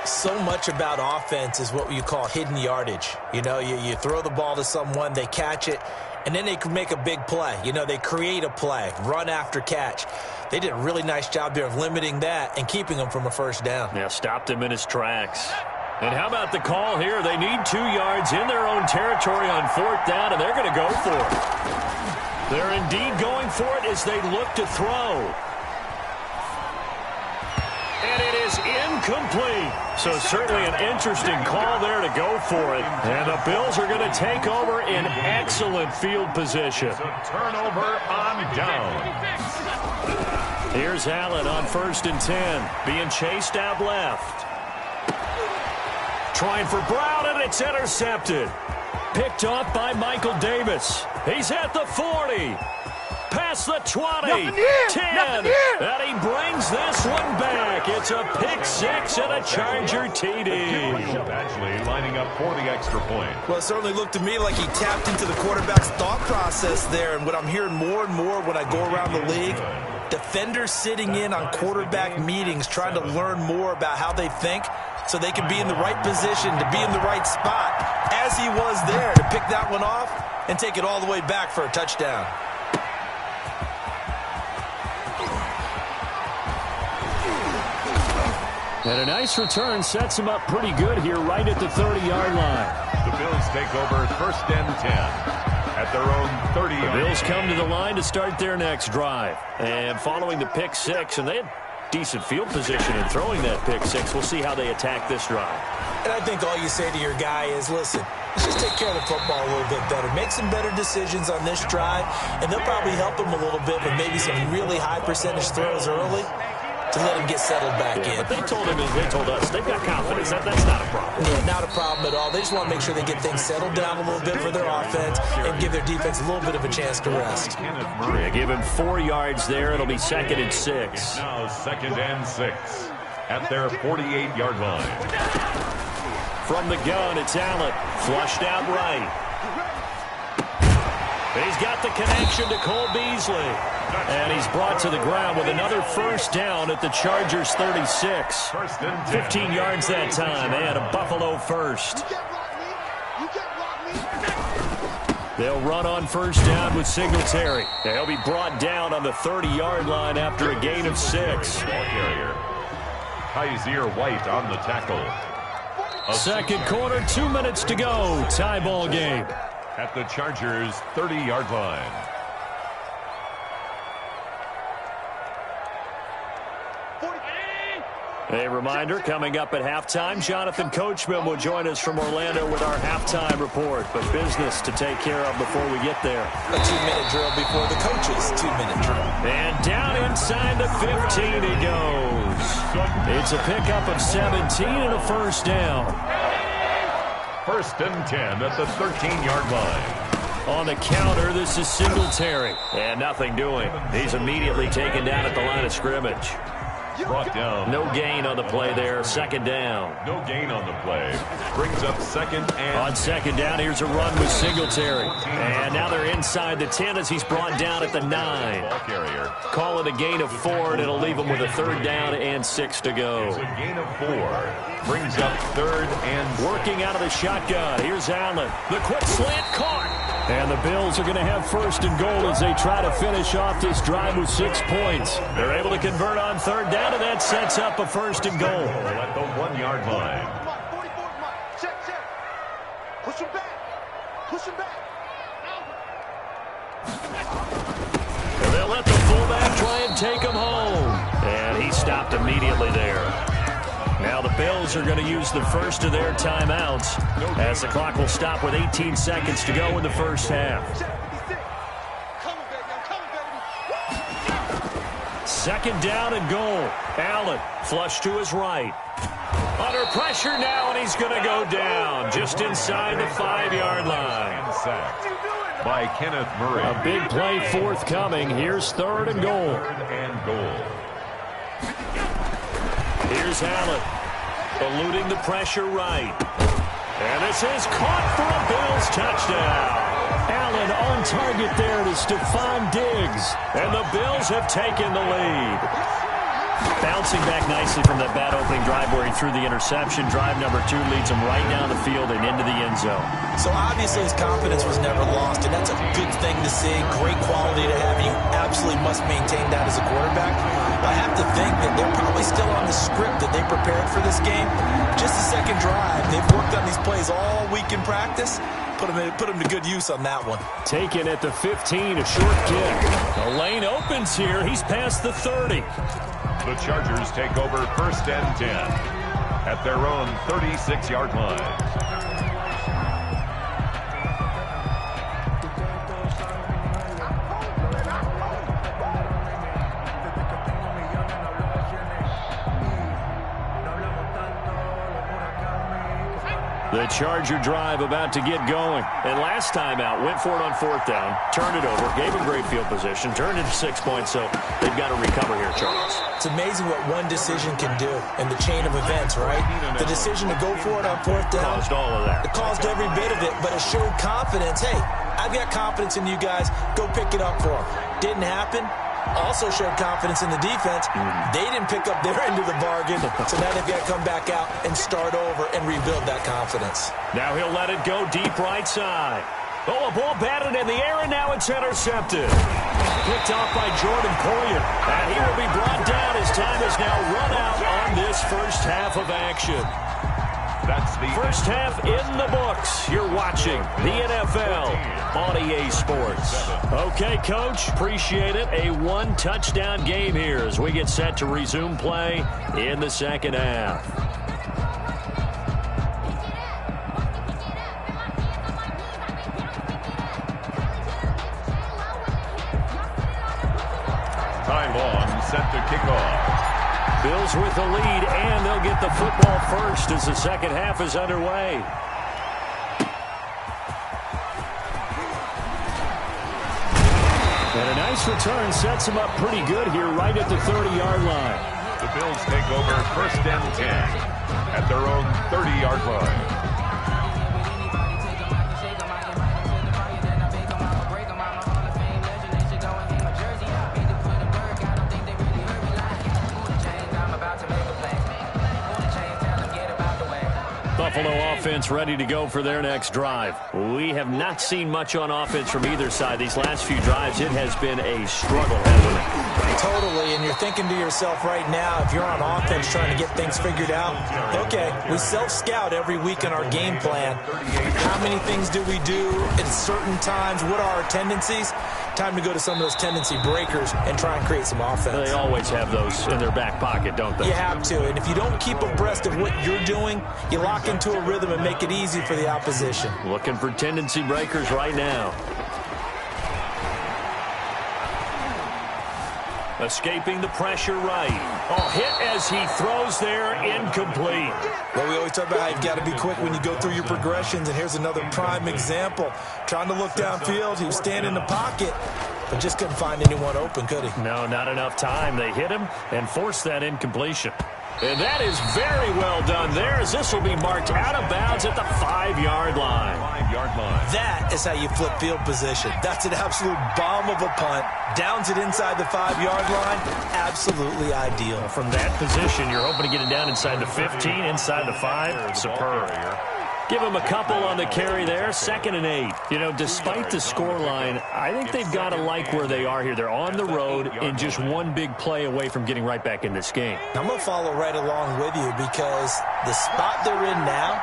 S4: So much about offense is what you call hidden yardage. You know, you throw the ball to someone, they catch it, and then they can make a big play. You know, they create a play, run after catch. They did a really nice job there of limiting that and keeping him from a first down.
S1: Yeah, stopped him in his tracks. And how about the call here? They need 2 yards in their own territory on fourth down, and they're going to go for it. They're indeed going for it as they look to throw. And it is incomplete. So certainly an interesting call there to go for it. And the Bills are going to take over in excellent field position.
S2: It's a turnover on down.
S1: Here's Allen on 1st and 10. Being chased out left. Trying for Brown, and it's intercepted. Picked off by Michael Davis. He's at the 40. Past the 20. 10. And he brings this one back. It's a pick six and a Charger TD.
S2: Actually lining up for the extra point.
S4: Well, it certainly looked to me like he tapped into the quarterback's thought process there. And what I'm hearing more and more when I go around the league, defenders sitting in on quarterback meetings trying to learn more about how they think so they can be in the right position to be in the right spot, as he was there to pick that one off and take it all the way back for a touchdown.
S1: And a nice return sets him up pretty good here right at the 30-yard line.
S2: The Bills take over 1st and 10 at their own 30-yard line.
S1: The Bills come to the line to start their next drive. And following the pick six, and they had decent field position in throwing that pick six. We'll see how they attack this drive.
S4: And I think all you say to your guy is, listen, let's just take care of the football a little bit better. Make some better decisions on this drive, and they'll probably help him a little bit with maybe some really high percentage throws early to let him get settled back in.
S1: But they told him, as they told us, they've got confidence. That's not a problem.
S4: Yeah, not a problem at all. They just want to make sure they get things settled down a little bit for their offense and give their defense a little bit of a chance to rest.
S1: Yeah, give him 4 yards there. It'll be 2nd and 6.
S2: Now 2nd and 6 at their 48-yard line.
S1: From the gun, it's Allen. Flushed out right. He's got the connection to Cole Beasley. And he's brought to the ground with another first down at the Chargers 36. 15 yards that time, and a Buffalo first. They'll run on first down with Singletary. He'll be brought down on the 30-yard line after a gain of 6.
S2: Kaiser White on the tackle.
S1: Second quarter, 2 minutes to go. Tie ball game.
S2: At the Chargers 30-yard line.
S1: A reminder, coming up at halftime, Jonathan Coachman will join us from Orlando with our halftime report. But business to take care of before we get there.
S4: A 2-minute drill before the coach's 2-minute drill.
S1: And down inside the 15 he goes. It's a pickup of 17 and a first down.
S2: First and 10 at the 13-yard line.
S1: On the counter, this is Singletary. And nothing doing. He's immediately taken down at the line of scrimmage.
S2: Brought down.
S1: No gain on the play there. Second down.
S2: No gain on the play. Brings up second and...
S1: On second down, here's a run with Singletary. And now they're inside the 10 as he's brought down at the 9.
S2: Ball carrier.
S1: Call it a gain of 4, and it'll leave him with a third down and 6 to go.
S2: It's a gain of 4. Brings up third and...
S1: Working out of the shotgun. Here's Allen. The quick slant caught. And the Bills are going to have first and goal as they try to finish off this drive with 6 points. They're able to convert on third down, and that sets up a first and goal.
S2: At the 1-yard line.
S5: Come on, 44, come on. Check. Push him back.
S1: And they'll let the fullback try and take him home. And he stopped immediately there. Now the Bills are going to use the first of their timeouts as the clock will stop with 18 seconds to go in the first half. Second down and goal. Allen flush to his right. Under pressure now, and he's going to go down just inside the 5-yard line.
S2: And sacked by Kenneth Murray.
S1: A big play forthcoming. Here's third and goal.
S2: Third and goal.
S1: Here's Allen, eluding the pressure right. And this is caught for a Bills touchdown. Allen on target there to Stephon Diggs. And the Bills have taken the lead. Bouncing back nicely from that bad opening drive where he threw the interception. Drive number 2 leads him right down the field and into the end zone.
S4: So obviously his confidence was never lost, and that's a good thing to see. Great quality to have. You absolutely must maintain that as a quarterback. I have to think that they're probably still on the script that they prepared for this game. Just the second drive. They've worked on these plays all week in practice. Put him to good use on that one.
S1: Taken at the 15, a short kick. The lane opens here. He's past the 30.
S2: The Chargers take over first and 10 at their own 36-yard line.
S1: The Charger drive about to get going. And last time out, went for it on fourth down, turned it over, gave him great field position, turned it to 6 points, so they've got to recover here, Charles.
S4: It's amazing what one decision can do in the chain of events, right? The decision to go for it on fourth down.
S1: Caused all of that.
S4: It caused every bit of it, but it showed confidence. Hey, I've got confidence in you guys. Go pick it up for them. Didn't happen. Also showed confidence in the defense. They didn't pick up their end of the bargain, so now they've got to come back out and start over and rebuild that confidence.
S1: Now he'll let it go deep right side. Oh, a ball batted in the air, and now it's intercepted. Picked off by Jordan Poyer. And he will be brought down as time is now run out on this first half of action.
S2: That's the
S1: first half in the books. You're watching the NFL on EA Sports. Okay, Coach, appreciate it. A one-touchdown game here as we get set to resume play in the second half.
S2: Ty Long set to kick off.
S1: Bills with the lead, and they'll get the football first as the second half is underway. And a nice return sets them up pretty good here right at the 30-yard line.
S2: The Bills take over first and 10 at their own 30-yard line.
S1: Buffalo offense ready to go for their next drive. We have not seen much on offense from either side. These last few drives, it has been a struggle, hasn't it?
S4: Totally, and you're thinking to yourself right now, if you're on offense trying to get things figured out, okay, we self-scout every week in our game plan. How many things do we do at certain times? What are our tendencies? time to go to some of those tendency breakers and try and create some offense.
S1: They always have those in their back pocket, don't they?
S4: You have to, and if you don't keep abreast of what you're doing, you lock into a rhythm and make it easy for the opposition.
S1: Looking for tendency breakers right now. Escaping the pressure right. Oh, hit as he throws there, incomplete.
S4: Well, we always talk about how you've got to be quick when you go through your progressions, and here's another prime example. Trying to look downfield, he was standing in the pocket, but just couldn't find anyone open, could he?
S1: No, not enough time. They hit him and forced that incompletion. And that is very well done there, as this will be marked out of bounds at the 5-yard line.
S2: 5-yard line.
S4: That is how you flip field position. That's an absolute bomb of a punt. Downs it inside the 5-yard line. Absolutely ideal.
S1: From that position, you're hoping to get it down inside the 15, inside the 5. Superb. Give him a couple on the carry there. 2nd and 8. You know, despite the scoreline, I think they've got to like where they are here. They're on the road and just one big play away from getting right back in this game.
S4: I'm going to follow right along with you because the spot they're in now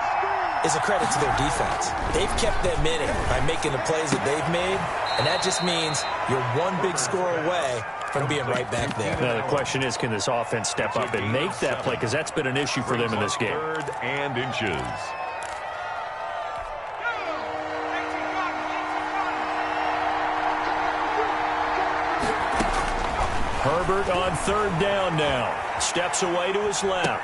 S4: is a credit to their defense. They've kept them in it by making the plays that they've made, and that just means you're one big score away from being right back there.
S1: Now, the question is, can this offense step up and make that play? Because that's been an issue for them in this game.
S2: 3rd and inches.
S1: Herbert on 3rd down now. Steps away to his left.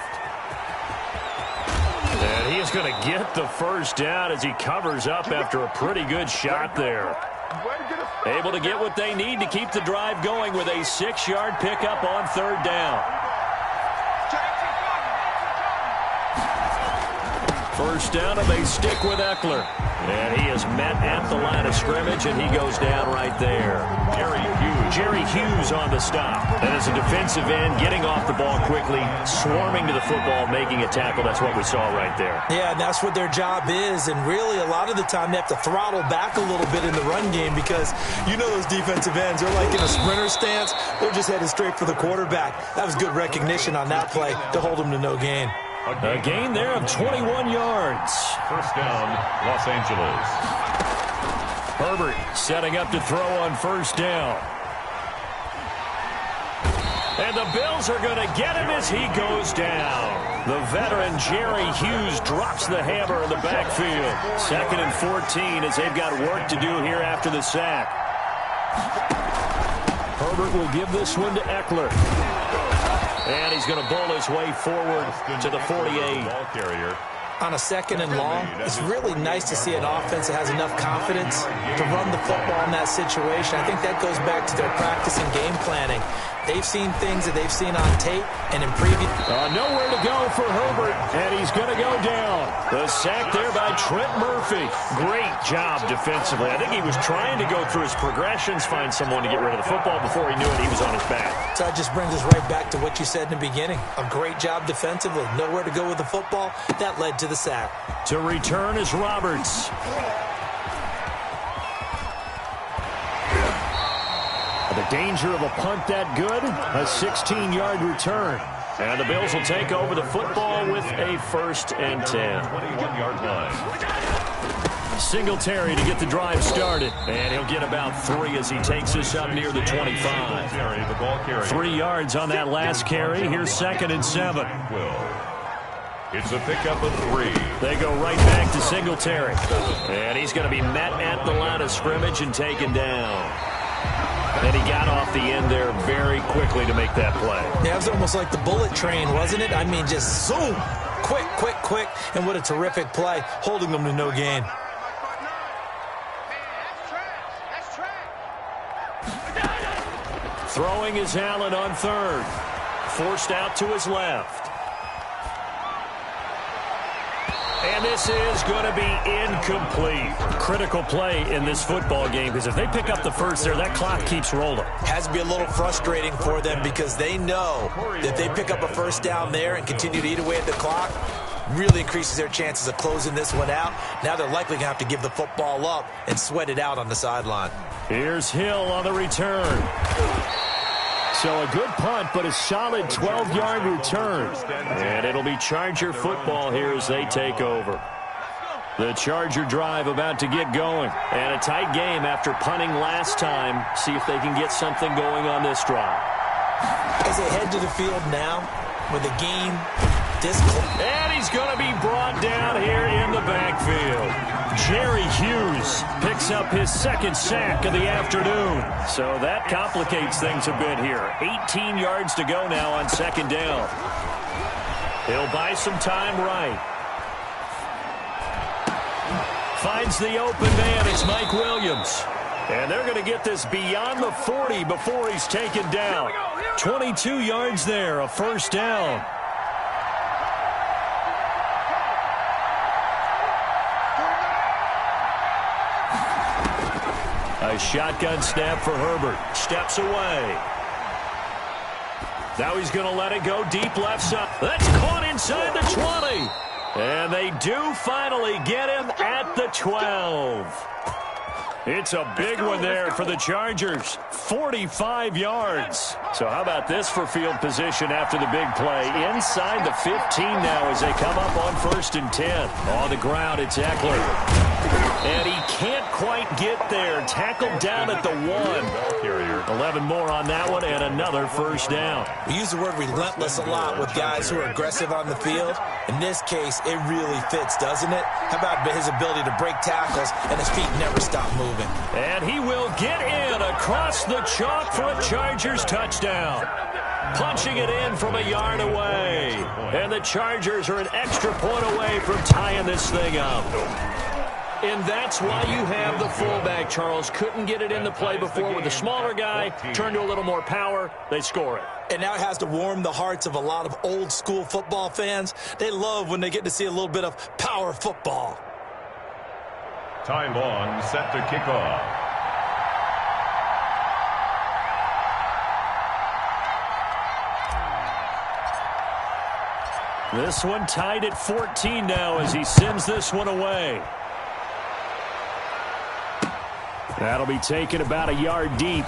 S1: And he is going to get the first down as he covers up after a pretty good shot there. Able to get what they need to keep the drive going with a 6-yard pickup on 3rd down. First down, and they stick with Eckler. And he is met at the line of scrimmage, and he goes down right there. Jerry Hughes on the stop. And as a defensive end, getting off the ball quickly, swarming to the football, making a tackle. That's what we saw right there.
S4: Yeah, and that's what their job is. And really, a lot of the time, they have to throttle back a little bit in the run game because you know those defensive ends, they're like in a sprinter stance. They're just headed straight for the quarterback. That was good recognition on that play to hold them to no gain.
S1: A gain there of 21 yards.
S2: First down, Los Angeles.
S1: Herbert setting up to throw on 1st down. And the Bills are going to get him as he goes down. The veteran Jerry Hughes drops the hammer in the backfield. 2nd and 14 as they've got work to do here after the sack. Herbert will give this one to Eckler. And he's going to bowl his way forward to the 48.
S4: On a 2nd and long, it's really nice to see an offense that has enough confidence to run the football in that situation. I think that goes back to their practice and game planning. They've seen things that they've seen on tape and in previous.
S1: Nowhere to go for Herbert, and he's going to go down. The sack there by Trent Murphy. Great job defensively. I think he was trying to go through his progressions, find someone to get rid of the football. Before he knew it, he was on his back.
S4: So that just brings us right back to what you said in the beginning. A great job defensively. Nowhere to go with the football. That led to the sack.
S1: To return is Roberts. The danger of a punt that good, a 16-yard return. And the Bills will take over the football with a 1st and 10.
S2: 21-yard line.
S1: Singletary to get the drive started. And he'll get about 3 as he takes this up near the 25. 3 yards on that last carry. Here's 2nd and 7.
S2: It's a pickup of 3.
S1: They go right back to Singletary. And he's going to be met at the line of scrimmage and taken down. And he got off the end there very quickly to make that play.
S4: Yeah, it was almost like the bullet train, wasn't it? I mean, just zoom. Quick, quick, quick. And what a terrific play, holding them to no gain.
S1: Throwing is Allen on 3rd. Forced out to his left. And this is going to be incomplete. Critical play in this football game because if they pick up the first there, that clock keeps rolling.
S4: Has to be a little frustrating for them because they know that if they pick up a 1st down there and continue to eat away at the clock, really increases their chances of closing this one out. Now they're likely going to have to give the football up and sweat it out on the sideline.
S1: Here's Hill on the return. So a good punt, but a solid 12-yard return. And it'll be Charger football here as they take over. The Charger drive about to get going. And a tight game after punting last time. See if they can get something going on this drive.
S4: As they head to the field now with the game
S1: and he's going to be brought down here in the backfield. Jerry Hughes picks up his second sack of the afternoon. So that complicates things a bit here. 18 yards to go now on second down. He'll buy some time right. Finds the open man. It's Mike Williams. And they're going to get this beyond the 40 before he's taken down. 22 yards there, a first down. A shotgun snap for Herbert. Steps away. Now he's going to let it go deep left side. That's caught inside the 20. And they do finally get him at the 12. It's a big one there for the Chargers. 45 yards. So how about this for field position after the big play? Inside the 15 now as they come up on 1st and 10. On the ground, it's Eckler. And he can't quite get there. Tackled down at the 1. 11 more on that one and another first down.
S4: We use the word relentless a lot with guys who are aggressive on the field. In this case, it really fits, doesn't it? How about his ability to break tackles and his feet never stop moving?
S1: And he will get in across the chalk for a Chargers touchdown. Punching it in from a yard away. And the Chargers are an extra point away from tying this thing up. And that's why you have the fullback, Charles. Couldn't get it in the play before with the smaller guy. Turned to a little more power. They score it.
S4: And now it has to warm the hearts of a lot of old-school football fans. They love when they get to see a little bit of power football.
S2: Ty Long set to kick off.
S1: This one tied at 14 now as he sends this one away. That'll be taken about a yard deep.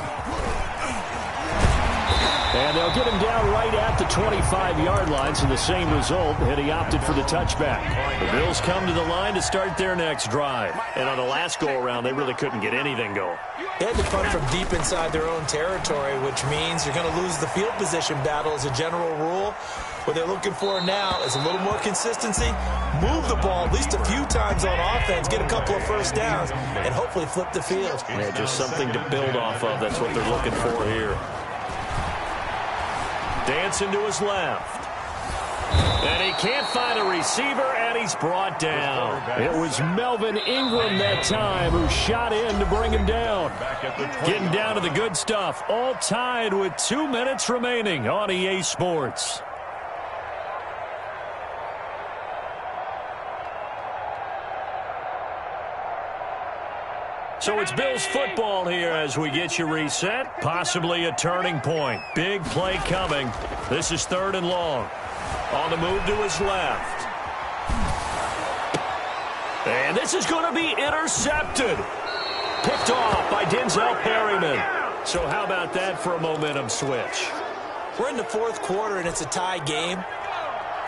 S1: And they'll get him down right at the 25-yard line, so the same result, and he opted for the touchback. The Bills come to the line to start their next drive. And on the last go-around, they really couldn't get anything going.
S4: They had to punt from deep inside their own territory, which means you're going to lose the field position battle as a general rule. What they're looking for now is a little more consistency, move the ball at least a few times on offense, get a couple of first downs, and hopefully flip the field.
S1: Yeah, just something to build off of. That's what they're looking for here. Dancing to his left. And he can't find a receiver, and he's brought down. It was Melvin Ingram that time who shot in to bring him down. Getting down to the good stuff. All tied with 2 minutes remaining on EA Sports. So it's Bills football here as we get you reset. Possibly a turning point. Big play coming. This is 3rd and long. On the move to his left. And this is going to be intercepted. Picked off by Denzel Perryman. So how about that for a momentum switch?
S4: We're in the 4th quarter, and it's a tie game.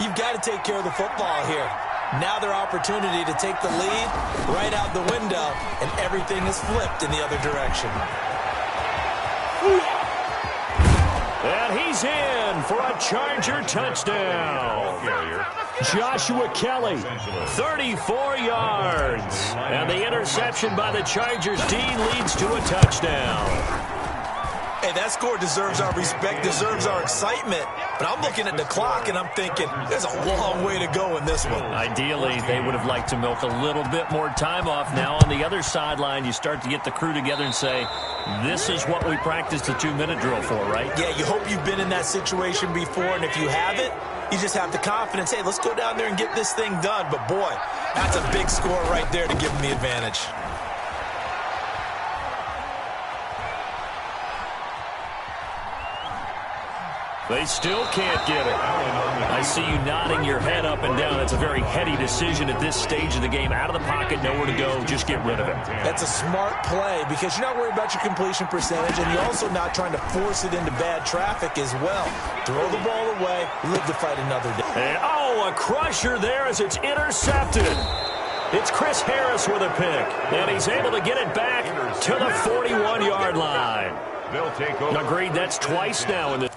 S4: You've got to take care of the football here. Now their opportunity to take the lead right out the window, and everything is flipped in the other direction.
S1: And he's in for a Charger touchdown. Joshua Kelly, 34 yards. And the interception by the Chargers D leads to a touchdown.
S4: Hey, that score deserves our respect, deserves our excitement. But I'm looking at the clock, and I'm thinking there's a long way to go in this one.
S1: Ideally, they would have liked to milk a little bit more time off. Now, on the other sideline, you start to get the crew together and say, this is what we practiced the 2-minute drill for, right?
S4: Yeah, you hope you've been in that situation before, and if you haven't, you just have the confidence, hey, let's go down there and get this thing done. But, boy, that's a big score right there to give them the advantage.
S1: They still can't get it. I see you nodding your head up and down. It's a very heady decision at this stage of the game. Out of the pocket, nowhere to go. Just get rid of it.
S4: That's a smart play because you're not worried about your completion percentage, and you're also not trying to force it into bad traffic as well. Throw the ball away, live to fight another day.
S1: And, a crusher there as it's intercepted. It's Chris Harris with a pick, and he's able to get it back to the 41-yard line.
S2: They'll take over.
S1: Agreed, that's twice now in this